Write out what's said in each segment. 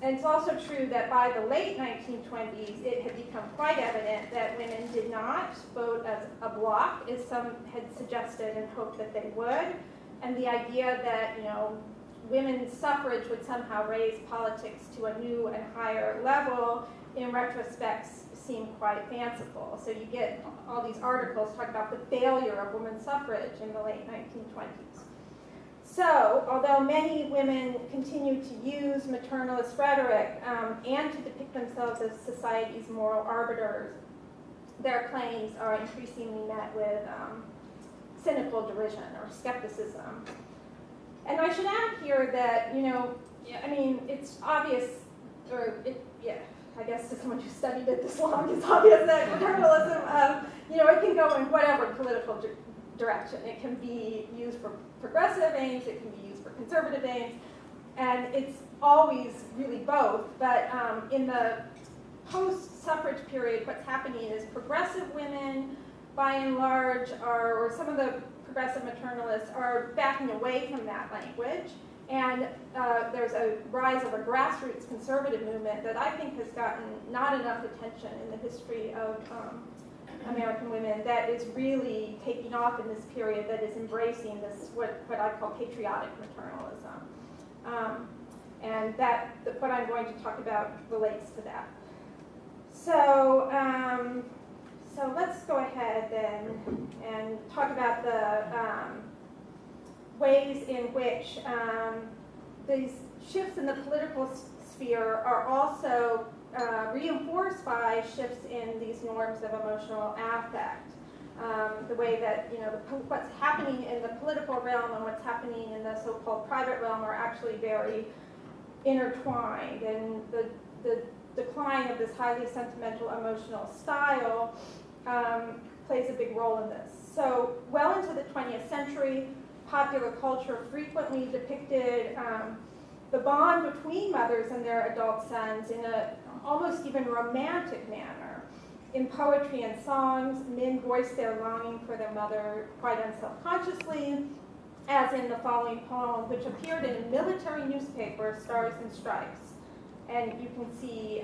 And it's also true that by the late 1920s, it had become quite evident that women did not vote as a bloc, as some had suggested and hoped that they would. And the idea that, women's suffrage would somehow raise politics to a new and higher level, in retrospect, seemed quite fanciful. So you get all these articles talking about the failure of women's suffrage in the late 1920s. So, although many women continue to use maternalist rhetoric and to depict themselves as society's moral arbiters, their claims are increasingly met with cynical derision or skepticism. And I should add here that, it's obvious, I guess to someone who studied it this long, it's obvious that maternalism, it can go in whatever political direction. It can be used for progressive aims, it can be used for conservative aims, and it's always really both. But in the post-suffrage period, what's happening is progressive women, by and large, or some of the progressive maternalists are backing away from that language. And there's a rise of a grassroots conservative movement that I think has gotten not enough attention in the history of American women that is really taking off in this period, that is embracing this, what I call patriotic maternalism. And that what I'm going to talk about relates to that. So, so let's go ahead then and talk about the ways in which these shifts in the political sphere are also reinforced by shifts in these norms of emotional affect. The way that, what's happening in the political realm and what's happening in the so-called private realm are actually very intertwined. And the decline of this highly sentimental emotional style plays a big role in this. So well into the 20th century, popular culture frequently depicted the bond between mothers and their adult sons in an almost even romantic manner. In poetry and songs, men voiced their longing for their mother quite unselfconsciously, as in the following poem, which appeared in a military newspaper, Stars and Stripes. And you can see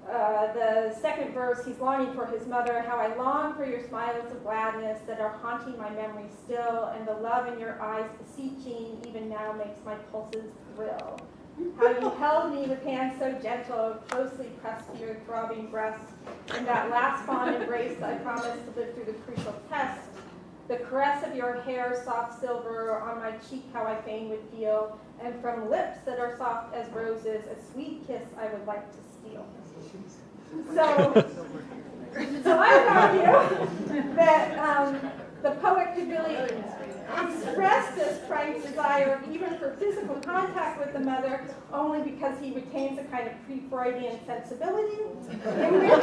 the second verse, he's longing for his mother, how I long for your smiles of gladness that are haunting my memory still, and the love in your eyes beseeching even now makes my pulses thrill. How you held me with hands so gentle, closely pressed to your throbbing breast. In that last fond embrace, I promised to live through the crucial test. The caress of your hair, soft silver, on my cheek, how I fain would feel. And from lips that are soft as roses, a sweet kiss I would like to steal. So I would argue that the poet could really express this frank desire even for physical contact with the mother only because he retains a kind of pre-Freudian sensibility in which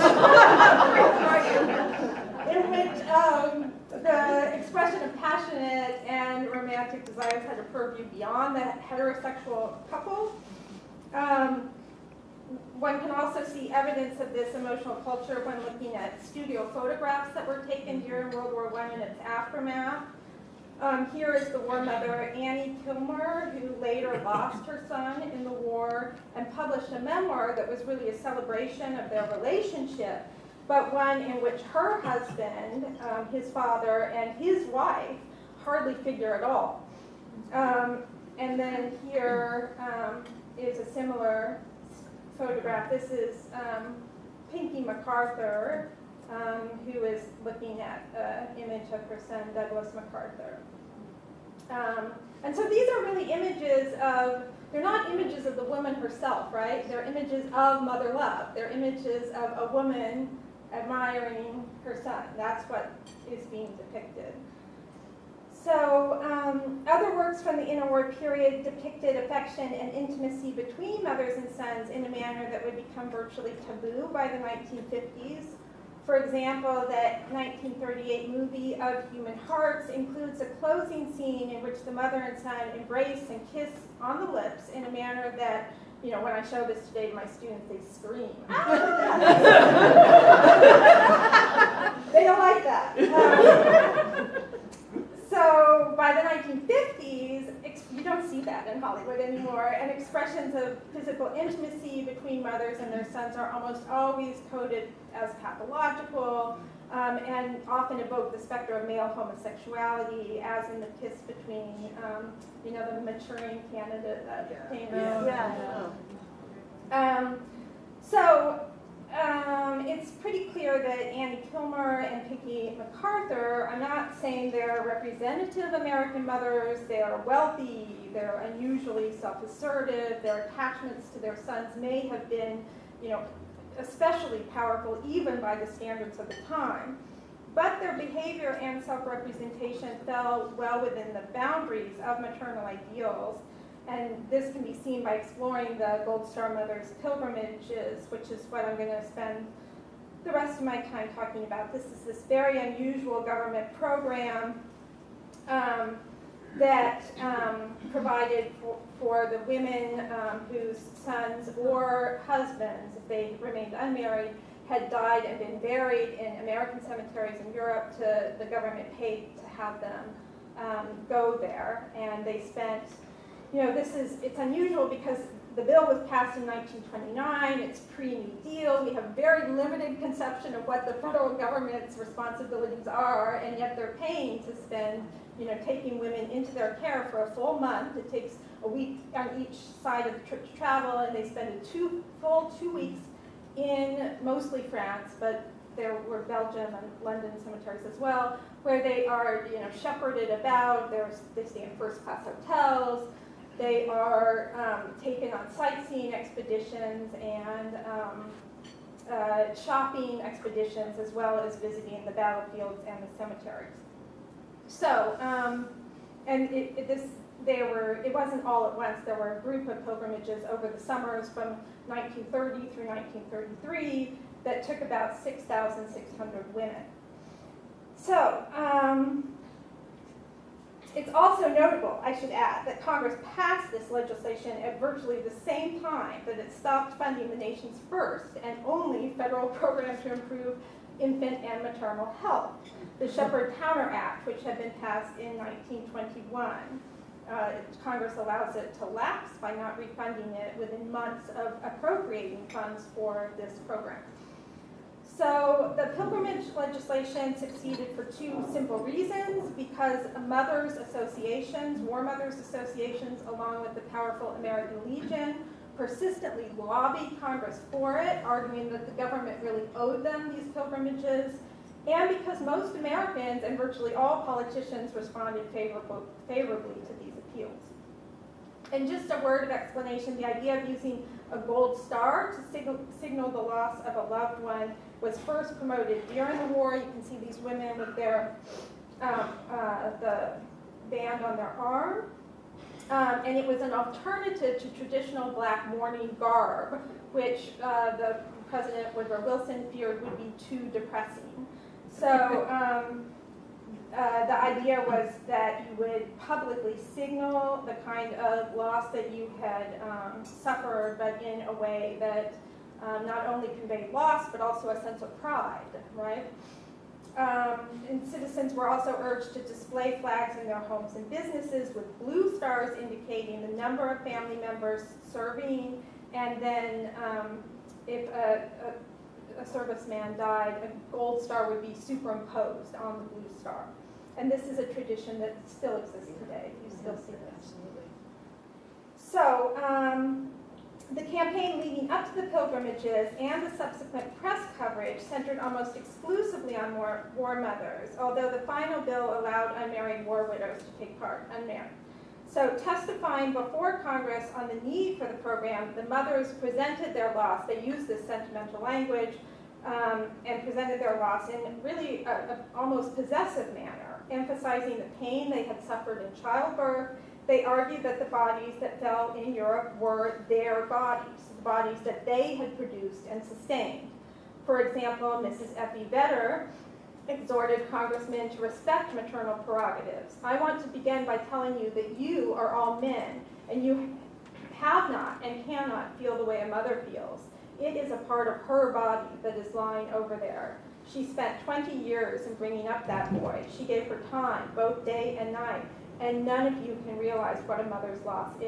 the expression of passionate and romantic desires had a purview beyond the heterosexual couple. One can also see evidence of this emotional culture when looking at studio photographs that were taken during World War I and its aftermath. Here is the war mother, Annie Kilmer, who later lost her son in the war and published a memoir that was really a celebration of their relationship, but one in which her husband, his father, and his wife hardly figure at all. And then here is a similar photograph. This is Pinky MacArthur, who is looking at an image of her son, Douglas MacArthur. And so these are really images of, they're not images of the woman herself, right? They're images of mother love. They're images of a woman admiring her son. That's what is being depicted. So other works from the interwar period depicted affection and intimacy between mothers and sons in a manner that would become virtually taboo by the 1950s. For example, that 1938 movie Of Human Hearts includes a closing scene in which the mother and son embrace and kiss on the lips in a manner that, when I show this today to my students, they scream. They don't like that. So by the 1950s, you don't see that in Hollywood anymore, and expressions of physical intimacy between mothers and their sons are almost always coded as pathological, and often evoke the specter of male homosexuality, as in the kiss between, the maturing candidate famous. It's pretty clear that Annie Kilmer and Peggy MacArthur, I'm not saying they're representative American mothers, they are wealthy, they're unusually self-assertive, their attachments to their sons may have been, especially powerful even by the standards of the time. But their behavior and self-representation fell well within the boundaries of maternal ideals. And this can be seen by exploring the Gold Star Mothers pilgrimages, which is what I'm going to spend the rest of my time talking about. This is this very unusual government program that provided for the women whose sons or husbands, if they remained unmarried, had died and been buried in American cemeteries in Europe. The government paid to have them go there, and they spent. It's unusual because the bill was passed in 1929, it's pre-New Deal, we have a very limited conception of what the federal government's responsibilities are, and yet they're paying to spend, taking women into their care for a full month. It takes a week on each side of the trip to travel, and they spend a full 2 weeks in mostly France, but there were Belgium and London cemeteries as well, where they are, shepherded about, they stay in first-class hotels. They are taken on sightseeing expeditions and shopping expeditions, as well as visiting the battlefields and the cemeteries. So, it wasn't all at once. There were a group of pilgrimages over the summers from 1930 through 1933 that took about 6,600 women. So, it's also notable, I should add, that Congress passed this legislation at virtually the same time that it stopped funding the nation's first and only federal program to improve infant and maternal health, the Shepherd-Towner Act, which had been passed in 1921. Congress allows it to lapse by not refunding it within months of appropriating funds for this program. So the pilgrimage legislation succeeded for two simple reasons: because mothers associations, war mothers associations, along with the powerful American Legion, persistently lobbied Congress for it, arguing that the government really owed them these pilgrimages, and because most Americans and virtually all politicians responded favorably to these appeals. And just a word of explanation, the idea of using a gold star to signal the loss of a loved one was first promoted during the war. You can see these women with their the band on their arm. And it was an alternative to traditional black mourning garb, which the President Woodrow Wilson feared would be too depressing. So the idea was that you would publicly signal the kind of loss that you had suffered, but in a way that not only conveyed loss, but also a sense of pride, right? And citizens were also urged to display flags in their homes and businesses with blue stars indicating the number of family members serving, and then if a serviceman died, a gold star would be superimposed on the blue star. And this is a tradition that still exists today. You still see this. Absolutely. So the campaign leading up to the pilgrimages and the subsequent press coverage centered almost exclusively on war mothers, although the final bill allowed unmarried war widows to take part, unmarried. So testifying before Congress on the need for the program, the mothers presented their loss. They used this sentimental language and presented their loss in really a almost possessive manner, emphasizing the pain they had suffered in childbirth. They argued that the bodies that fell in Europe were their bodies, the bodies that they had produced and sustained. For example, Mrs. Effie Vedder exhorted congressmen to respect maternal prerogatives. I want to begin by telling you that you are all men, and you have not and cannot feel the way a mother feels. It is a part of her body that is lying over there. She spent 20 years in bringing up that boy. She gave her time, both day and night. and none of you can realize what a mother's loss is.